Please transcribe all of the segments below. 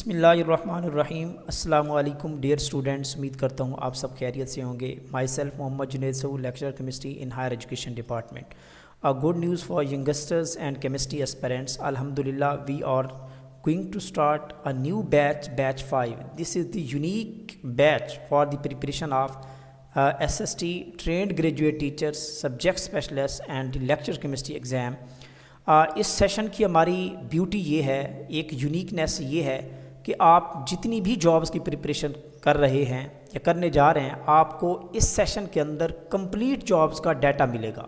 بسم اللہ الرحمن الرحیم۔ السلام علیکم ڈیئر اسٹوڈنٹس، امید کرتا ہوں آپ سب خیریت سے ہوں گے۔ Myself Muhammad Junaid Saud, lecturer chemistry in higher education department. Good news for youngsters and chemistry aspirants. Alhamdulillah, we are going to start a new batch 5. This is the unique batch for the preparation of SST, trained graduate teachers, subject specialists and the lecture chemistry exam. اس session کی ہماری beauty یہ ہے، ایک uniqueness یہ ہے کہ آپ جتنی بھی جابس کی پریپریشن کر رہے ہیں یا کرنے جا رہے ہیں، آپ کو اس سیشن کے اندر کمپلیٹ جابس کا ڈیٹا ملے گا،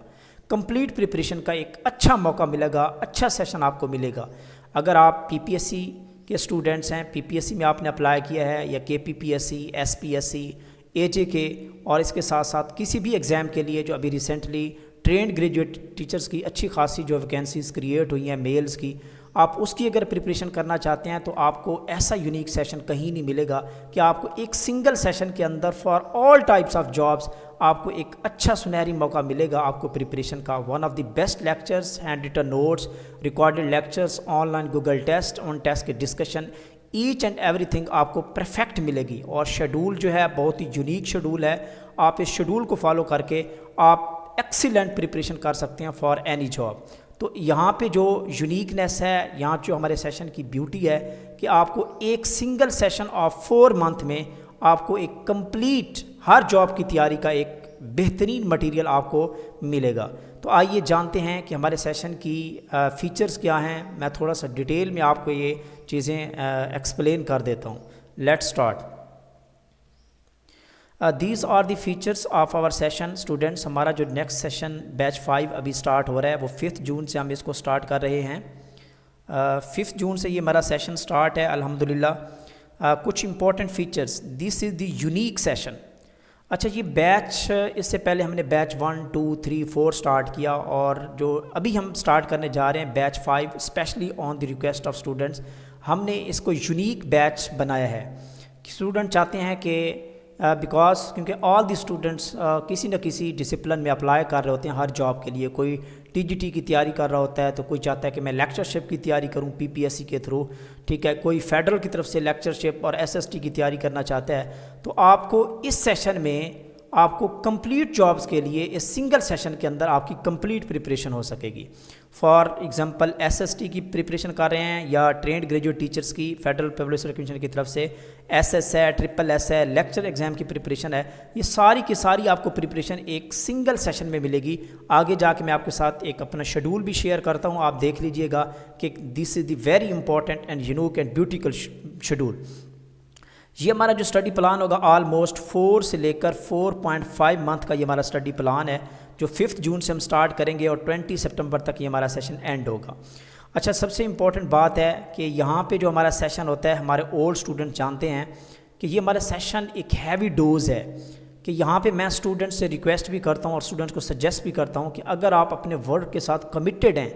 کمپلیٹ پریپریشن کا ایک اچھا موقع ملے گا، اچھا سیشن آپ کو ملے گا۔ اگر آپ پی پی ایس سی کے اسٹوڈنٹس ہیں، پی پی ایس سی میں آپ نے اپلائی کیا ہے، یا K P S C, S P S C, A J K, اور اس کے ساتھ ساتھ کسی بھی ایگزام کے لیے جو ابھی ریسنٹلی ٹرینڈ گریجویٹ ٹیچرز کی اچھی خاصی جو ویکینسیز کریٹ ہوئی ہیں میلز کی، آپ اس کی اگر پریپریشن کرنا چاہتے ہیں تو آپ کو ایسا یونیک سیشن کہیں نہیں ملے گا کہ آپ کو ایک سنگل سیشن کے اندر for all types of jobs آپ کو ایک اچھا سنہری موقع ملے گا آپ کو پریپریشن کا۔ One of the best lectures, hand return notes, recorded lectures, online Google test, on test کے discussion, each and every thing آپ کو پرفیکٹ ملے گی۔ اور شیڈول جو ہے بہت ہی یونیک شیڈول ہے، آپ اس شیڈول کو فالو کر کے آپ ایکسیلنٹ پریپریشن کر سکتے ہیں فار اینی جاب۔ تو یہاں پہ جو یونیکنیس ہے، یہاں جو ہمارے سیشن کی بیوٹی ہے کہ آپ کو ایک سنگل سیشن آف 4 منتھ میں آپ کو ایک کمپلیٹ ہر جاب کی تیاری کا ایک بہترین مٹیریل آپ کو ملے گا۔ تو آئیے جانتے ہیں کہ ہمارے سیشن کی فیچرز کیا ہیں۔ میں تھوڑا سا ڈیٹیل میں آپ کو یہ چیزیں ایکسپلین کر دیتا ہوں۔ Let's start. These are the features of our session students. ہمارا جو نیکسٹ سیشن بیچ 5 ابھی اسٹارٹ ہو رہا ہے وہ 5 جون سے ہم اس کو اسٹارٹ کر رہے ہیں۔ 5 جون سے یہ ہمارا سیشن اسٹارٹ ہے الحمدللہ۔ کچھ important features, this is the unique session. اچھا، یہ بیچ اس سے پہلے ہم نے بیچ 1 2 3 4 اسٹارٹ کیا، اور جو ابھی ہم اسٹارٹ کرنے جا رہے ہیں batch 5 especially on the request of students, ہم نے اس کو یونیک بیچ بنایا ہے۔ اسٹوڈنٹ چاہتے ہیں کہ بیکاز کیونکہ آل دی اسٹوڈنٹس کسی نہ کسی ڈسپلن میں اپلائی کر رہے ہوتے ہیں ہر جاب کے لیے، کوئی ٹی جی ٹی کی تیاری کر رہا ہوتا ہے تو کوئی چاہتا ہے کہ میں لیکچرشپ کی تیاری کروں پی پی ایس سی کے تھرو، ٹھیک ہے، کوئی فیڈرل کی طرف سے لیکچرشپ اور ایس ایس ٹی کی تیاری کرنا چاہتا ہے، تو آپ کو اس سیشن میں آپ کو کمپلیٹ جابس کے لیے اس سنگل سیشن کے اندر آپ کی کمپلیٹ پریپریشن ہو سکے گی۔ For example S S T کی پریپریشن کر رہے ہیں یا ٹرینڈ گریجویٹ ٹیچرز کی فیڈرل پبلک سروس کمیشن کی طرف سے ایس ایس ہے، ٹرپل ایس ہے، لیکچر ایگزام کی پریپریشن ہے، یہ ساری کی ساری آپ کو پریپریشن ایک سنگل سیشن میں ملے گی۔ آگے جا کے میں آپ کے ساتھ ایک اپنا شیڈول بھی شیئر کرتا ہوں، آپ دیکھ لیجئے گا کہ this is the very important and unique and beautiful schedule. یہ ہمارا جو اسٹڈی پلان ہوگا آلموسٹ 4 سے لے کر 4.5 منتھ کا یہ ہمارا اسٹڈی پلان ہے، جو 5 جون سے ہم اسٹارٹ کریں گے اور 20 سپٹمبر تک یہ ہمارا سیشن اینڈ ہوگا۔ اچھا، سب سے امپورٹنٹ بات ہے کہ یہاں پہ جو ہمارا سیشن ہوتا ہے، ہمارے اولڈ اسٹوڈنٹ جانتے ہیں کہ یہ ہمارا سیشن ایک ہیوی ڈوز ہے، کہ یہاں پہ میں اسٹوڈنٹ سے ریکویسٹ بھی کرتا ہوں اور اسٹوڈنٹس کو سجیسٹ بھی کرتا ہوں کہ اگر آپ اپنے ورک کے ساتھ کمیٹیڈ ہیں،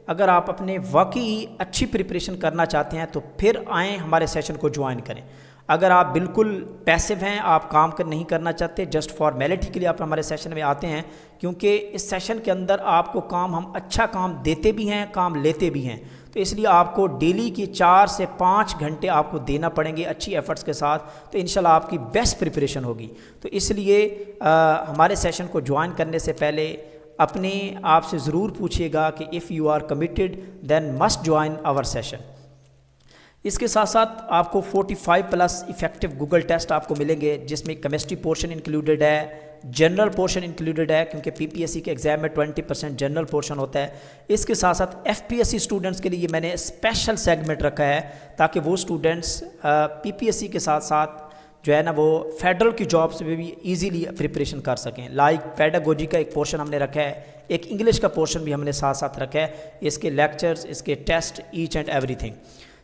اگر آپ اپنے واقعی اچھی پریپریشن کرنا چاہتے ہیں تو پھر آئیں ہمارے سیشن کو جوائن کریں۔ اگر آپ بالکل پیسو ہیں، آپ کام نہیں کرنا چاہتے، جسٹ فارمیلٹی کے لیے آپ ہمارے سیشن میں آتے ہیں، کیونکہ اس سیشن کے اندر آپ کو کام ہم اچھا کام دیتے بھی ہیں، کام لیتے بھی ہیں، تو اس لیے آپ کو ڈیلی کی 4 سے 5 گھنٹے آپ کو دینا پڑیں گے اچھی ایفرٹس کے ساتھ، تو انشاءاللہ آپ کی بیسٹ پریپریشن ہوگی۔ تو اس لیے ہمارے سیشن کو جوائن کرنے سے پہلے اپنے آپ سے ضرور پوچھیے گا کہ if you are committed then must join our session. اس کے ساتھ ساتھ آپ کو 45+ افیکٹو گوگل ٹیسٹ آپ کو ملیں گے، جس میں کیمسٹری پورشن انکلوڈیڈ ہے، جنرل پورشن انکلوڈیڈ ہے، کیونکہ پی پی ایس سی کے ایگزام میں 20% جنرل پورشن ہوتا ہے۔ اس کے ساتھ ساتھ F P S C students کے لیے میں نے اسپیشل سیگمنٹ رکھا ہے تاکہ وہ اسٹوڈنٹس پی پی ایس سی کے ساتھ ساتھ جو ہے نا وہ فیڈرل کی جابس میں بھی ایزیلی پریپریشن کر سکیں۔ لائک پیڈاگوجی کا ایک پورشن ہم نے رکھا ہے، ایک انگلش کا پورشن بھی ہم نے ساتھ ساتھ رکھا ہے، اس کے لیکچرز، اس کے ٹیسٹ، ایچ اینڈ ایوری تھنگ۔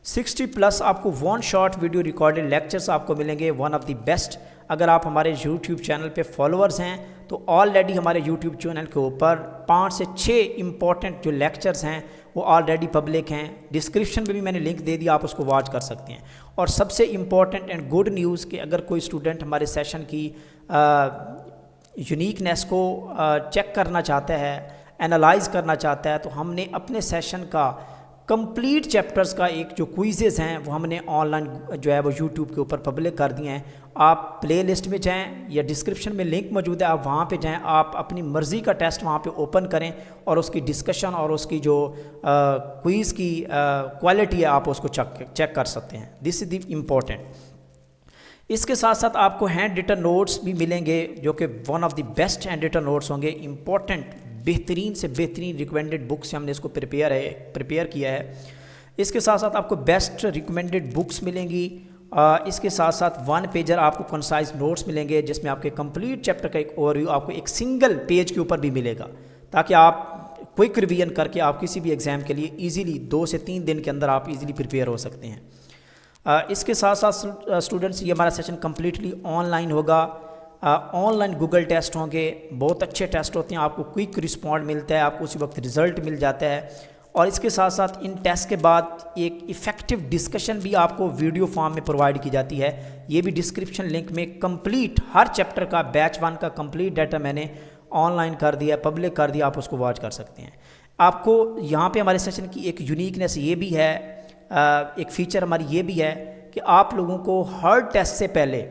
60+ آپ کو 1 شارٹ ویڈیو ریکارڈڈ لیکچرز آپ کو ملیں گے، ون آف دی بیسٹ۔ اگر آپ ہمارے یوٹیوب چینل پہ فالوورز ہیں تو آلریڈی ہمارے یوٹیوب چینل کے اوپر 5 سے 6 امپورٹنٹ جو لیکچرز ہیں وہ آلریڈی پبلک ہیں، ڈسکرپشن میں بھی میں نے لنک دے دیا، آپ اس کو واچ کر سکتے ہیں۔ اور سب سے امپورٹنٹ اینڈ گڈ نیوز کہ اگر کوئی اسٹوڈنٹ ہمارے سیشن کی یونیکنیس کو چیک کرنا چاہتا ہے، انالائز کرنا چاہتا ہے، تو ہم نے اپنے سیشن کا کمپلیٹ چیپٹرز کا ایک جو کوئزز ہیں وہ ہم نے آن لائن جو ہے وہ یوٹیوب کے اوپر پبلک کر دیے ہیں. آپ پلے لسٹ میں جائیں یا ڈسکرپشن میں لنک موجود ہے, آپ وہاں پہ جائیں, آپ اپنی مرضی کا ٹیسٹ وہاں پہ اوپن کریں اور اس کی ڈسکشن اور اس کی جو کوئز کی کوالٹی ہے آپ اس کو چیک کر سکتے ہیں. دس از دی امپورٹنٹ. اس کے ساتھ ساتھ آپ کو ہینڈ ریٹن نوٹس بھی ملیں گے جو کہ one of the best hand written notes ہوں گے. امپورٹنٹ بہترین سے بہترین ریکمینڈڈ بکس سے ہم نے اس کو پریپیئر کیا ہے. اس کے ساتھ ساتھ آپ کو بیسٹ ریکمینڈڈ بکس ملیں گی. اس کے ساتھ ساتھ 1 پیجر آپ کو کنسائز نوٹس ملیں گے جس میں آپ کے کمپلیٹ چیپٹر کا ایک اوور ویو آپ کو ایک سنگل پیج کے اوپر بھی ملے گا, تاکہ آپ کوئک ریویژن کر کے آپ کسی بھی ایگزام کے لیے ایزیلی 2 سے 3 دن کے اندر آپ ایزیلی پریپیئر ہو سکتے ہیں. اس کے ساتھ ساتھ اسٹوڈنٹس یہ ہمارا سیشن کمپلیٹلی آن لائن ہوگا. آن لائن گوگل ٹیسٹ ہوں گے, بہت اچھے ٹیسٹ ہوتے ہیں, آپ کو کوئک رسپونڈ ملتا ہے, آپ کو اسی وقت رزلٹ مل جاتا ہے. اور اس کے ساتھ ساتھ ان ٹیسٹ کے بعد ایک ایفیکٹیو ڈسکشن بھی آپ کو ویڈیو فارم میں پرووائڈ کی جاتی ہے. یہ بھی ڈسکرپشن لنک میں کمپلیٹ ہر چیپٹر کا بیچ 1 کا کمپلیٹ ڈیٹا میں نے آن لائن کر دیا, پبلک کر دیا, آپ اس کو واچ کر سکتے ہیں. آپ کو یہاں پہ ہمارے سیشن کی ایک یونیکنیس یہ بھی ہے, ایک فیچر ہماری یہ بھی ہے کہ آپ لوگوں کو ہر ٹیسٹ سے پہلے,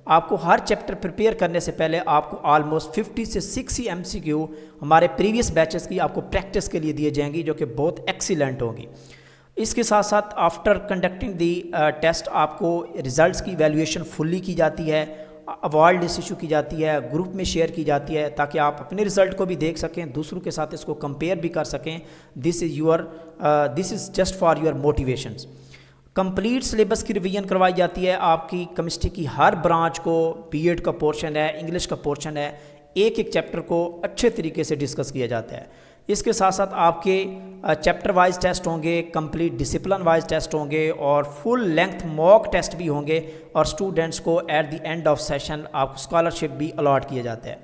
آپ کو ہر چیپٹر پریپیئر کرنے سے پہلے آپ کو آلموسٹ 50 سے 60 MCQ ہمارے پریویس بیچز کی آپ کو پریکٹس کے لیے دیے جائیں گی, جو کہ بہت ایکسیلنٹ ہوگی. اس کے ساتھ ساتھ آفٹر کنڈکٹنگ دی ٹیسٹ آپ کو ریزلٹس کی ایویلویشن فلی کی جاتی ہے, اوارڈ لسٹ ایشو کی جاتی ہے, گروپ میں شیئر کی جاتی ہے, تاکہ آپ اپنے رزلٹ کو بھی دیکھ سکیں, دوسروں کے ساتھ اس کو کمپیئر بھی کر سکیں. This is just for your motivations. Complete syllabus کی ریویژن کروائی جاتی ہے. آپ کی کیمسٹری کی ہر برانچ کو, بی ایڈ کا پورشن ہے, انگلش کا پورشن ہے, ایک چیپٹر کو اچھے طریقے سے ڈسکس کیا جاتا ہے. اس کے ساتھ ساتھ آپ کے چیپٹر وائز ٹیسٹ ہوں گے, کمپلیٹ ڈسپلن وائز ٹیسٹ ہوں گے, اور فل لینتھ موک ٹیسٹ بھی ہوں گے, اور اسٹوڈنٹس کو at the end of session آپ کو اسکالرشپ بھی الاٹ کیا جاتا ہے.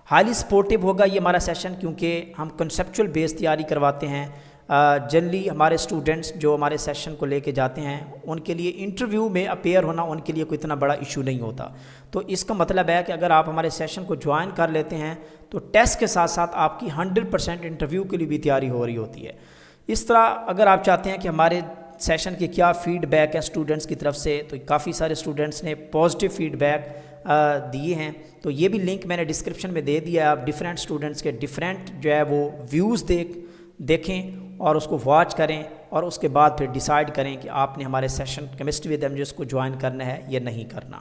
ہائیلی سپورٹیو ہوگا یہ ہمارا سیشن, کیونکہ ہم کنسیپچول بیس تیاری کرواتے ہیں. جنرلی ہمارے اسٹوڈنٹس جو ہمارے سیشن کو لے کے جاتے ہیں ان کے لیے انٹرویو میں اپیئر ہونا ان کے لیے کوئی اتنا بڑا ایشو نہیں ہوتا. تو اس کا مطلب ہے کہ اگر آپ ہمارے سیشن کو جوائن کر لیتے ہیں تو ٹیسٹ کے ساتھ ساتھ آپ کی 100% انٹرویو کے لیے بھی تیاری ہو رہی ہوتی ہے. اس طرح اگر آپ چاہتے ہیں کہ ہمارے سیشن کے کیا فیڈ بیک ہے اسٹوڈنٹس کی طرف سے, تو کافی سارے اسٹوڈنٹس نے پازیٹیو فیڈ بیک دیے ہیں, تو یہ بھی لنک میں نے ڈسکرپشن میں دے دیا ہے. آپ ڈفرینٹ اسٹوڈنٹس کے ڈفرینٹ جو ہے وہ ویوز دیکھیں اور اس کو واچ کریں, اور اس کے بعد پھر ڈیسائیڈ کریں کہ آپ نے ہمارے سیشن کیمسٹری ود MJS کو جوائن کرنا ہے یا نہیں کرنا.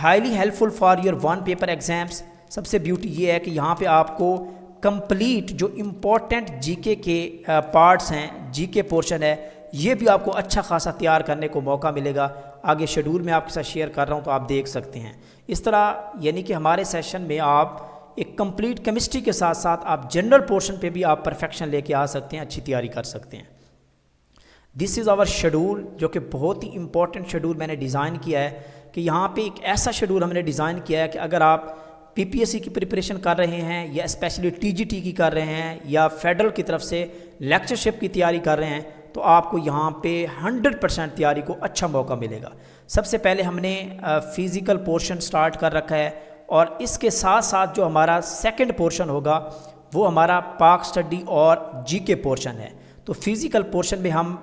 Highly helpful for your 1 paper exams. سب سے بیوٹی یہ ہے کہ یہاں پہ آپ کو کمپلیٹ جو امپورٹنٹ جی کے پارٹس ہیں, جی کے پورشن ہے, یہ بھی آپ کو اچھا خاصا تیار کرنے کو موقع ملے گا. آگے شیڈول میں آپ کے ساتھ شیئر کر رہا ہوں تو آپ دیکھ سکتے ہیں. اس طرح یعنی کہ ہمارے سیشن میں آپ ایک کمپلیٹ کیمسٹری کے ساتھ ساتھ آپ جنرل پورشن پہ بھی آپ پرفیکشن لے کے آ سکتے ہیں, اچھی تیاری کر سکتے ہیں. دس از آور شیڈول, جو کہ بہت ہی امپورٹنٹ شیڈول میں نے ڈیزائن کیا ہے. کہ یہاں پہ ایک ایسا شیڈول ہم نے ڈیزائن کیا ہے کہ اگر آپ PPSC کی پریپریشن کر رہے ہیں, یا اسپیشلی TGT کی کر رہے ہیں, یا فیڈرل کی طرف سے لیکچرشپ کی تیاری کر رہے ہیں, تو آپ کو یہاں پہ 100% تیاری کو اچھا موقع ملے گا. سب سے پہلے ہم نے فزیکل پورشن سٹارٹ کر رکھا ہے, اور اس کے ساتھ ساتھ جو ہمارا سیکنڈ پورشن ہوگا وہ ہمارا پاک اسٹڈی اور جی کے پورشن ہے. تو فزیکل پورشن میں ہم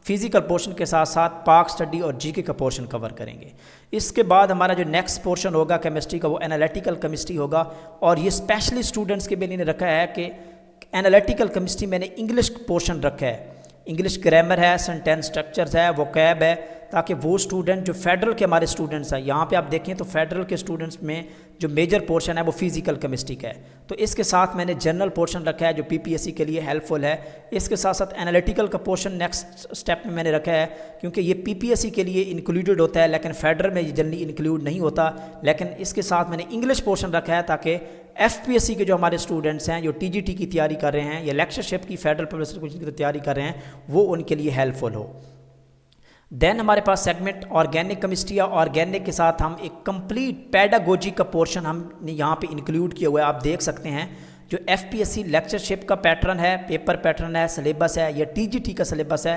فزیکل پورشن کے ساتھ ساتھ پاک اسٹڈی اور جی کے کا پورشن کور کریں گے. اس کے بعد ہمارا جو نیکسٹ پورشن ہوگا کیمسٹری کا, وہ انالیٹیکل کیمسٹری ہوگا, اور یہ اسپیشلی اسٹوڈنٹس کے لیے رکھا ہے کہ انالیٹیکل کیمسٹری میں نے انگلش پورشن رکھا ہے. انگلش گرامر ہے, سینٹینس اسٹرکچرز ہے, ووکیب ہے, تاکہ وہ اسٹوڈنٹ جو فیڈرل کے ہمارے اسٹوڈنٹس ہیں, یہاں پہ آپ دیکھیں تو فیڈرل کے اسٹوڈنٹس میں جو میجر پورشن ہے وہ فزیکل کیمسٹری کا ہے. تو اس کے ساتھ میں نے جنرل پورشن رکھا ہے جو PPSC کے لیے ہیلپ فل ہے. اس کے ساتھ ساتھ انالیٹیکل کا پورشن نیکسٹ اسٹیپ میں نے رکھا ہے, کیونکہ یہ PPSC کے لیے انکلوڈڈ ہوتا ہے, لیکن فیڈرل میں یہ جنرلی انکلوڈ نہیں ہوتا. لیکن اس کے ساتھ میں نے انگلش پورشن رکھا ہے تاکہ FPSC کے جو ہمارے اسٹوڈنٹس ہیں جو TGT کی تیاری کر رہے ہیں, یا لیکچرشپ کی فیڈرل پبلک سرکولیشن کی تیاری کر رہے ہیں, وہ ان کے لیے ہیلپ فل ہو. دین ہمارے پاس سیگمنٹ آرگینک کیمسٹری ہے. آرگینک کے ساتھ ہم ایک کمپلیٹ پیڈاگوجی کا پورشن ہم نے یہاں پہ انکلوڈ کیا ہوا ہے. آپ دیکھ سکتے ہیں جو FPSC لیکچرشپ کا پیٹرن ہے, پیپر پیٹرن ہے, سلیبس ہے, یا TGT کا سلیبس ہے,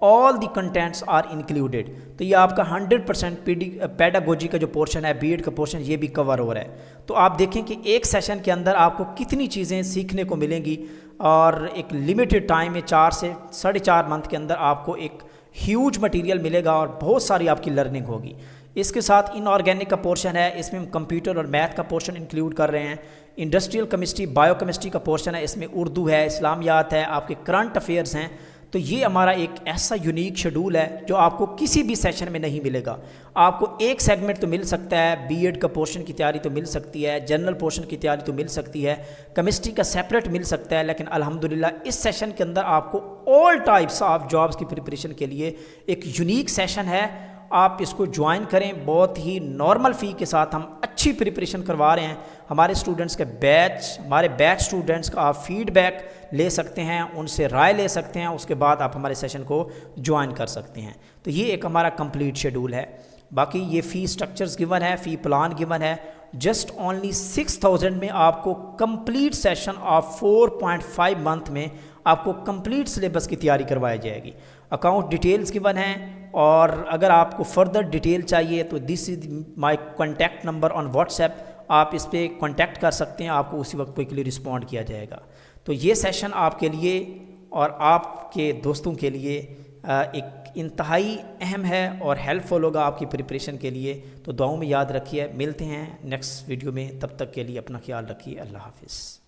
آل دی کنٹینٹس آر انکلوڈیڈ. تو یہ آپ کا 100% پیڈاگوجی کا جو پورشن ہے, BEd کا پورشن, یہ بھی کور ہو رہا ہے. تو آپ دیکھیں کہ ایک سیشن کے اندر آپ کو کتنی چیزیں سیکھنے کو ملیں گی. اور ایک لمیٹڈ ٹائم میں 4 سے 4.5 منتھ کے اندر آپ کو ایک ہیوج مٹیریل ملے گا اور بہت ساری آپ کی لرننگ ہوگی۔ اس کے ساتھ ان آرگینک کا پورشن ہے، اس میں ہم کمپیوٹر اور میتھ کا پورشن انکلیوڈ کر رہے ہیں۔ انڈسٹریل کیمسٹری، بایو کیمسٹری کا پورشن ہے، اس میں اردو ہے، اسلامیات ہے، آپ کے کرنٹ افیئرز ہیں۔ تو یہ ہمارا ایک ایسا یونیک شیڈول ہے جو آپ کو کسی بھی سیشن میں نہیں ملے گا۔ آپ کو ایک سیگمنٹ تو مل سکتا ہے، بی ایڈ کا پورشن کی تیاری تو مل سکتی ہے، جنرل پورشن کی تیاری تو مل سکتی ہے، کیمسٹری کا سیپریٹ مل سکتا ہے، لیکن الحمدللہ اس سیشن کے اندر آپ کو آل ٹائپس آف جابس کی پریپریشن کے لیے ایک یونیک سیشن ہے۔ آپ اس کو جوائن کریں، بہت ہی نارمل فی کے ساتھ ہم اچھی پریپریشن کروا رہے ہیں۔ ہمارے اسٹوڈنٹس کے ہمارے بیچ اسٹوڈنٹس کا آپ فیڈ بیک لے سکتے ہیں، ان سے رائے لے سکتے ہیں، اس کے بعد آپ ہمارے سیشن کو جوائن کر سکتے ہیں۔ تو یہ ایک ہمارا کمپلیٹ شیڈول ہے۔ باقی یہ فی اسٹرکچرز گیون ہے، فی پلان گیون ہے۔ جسٹ اونلی 6000 میں آپ کو کمپلیٹ سیشن آف 4.5 منتھ میں آپ کو کمپلیٹ سلیبس کی تیاری کروائی جائے گی۔ اکاؤنٹ ڈیٹیلز گیون ہیں، اور اگر آپ کو فردر ڈیٹیل چاہیے تو this is my contact number on WhatsApp, آپ اس پہ کانٹیکٹ کر سکتے ہیں، آپ کو اسی وقت کوئکلی رسپونڈ کیا جائے گا۔ تو یہ سیشن آپ کے لیے اور آپ کے دوستوں کے لیے ایک انتہائی اہم ہے اور ہیلپ فل ہوگا آپ کی پریپریشن کے لیے۔ تو دعاؤں میں یاد رکھیے، ملتے ہیں نیکسٹ ویڈیو میں، تب تک کے لیے اپنا خیال رکھیے، اللہ حافظ۔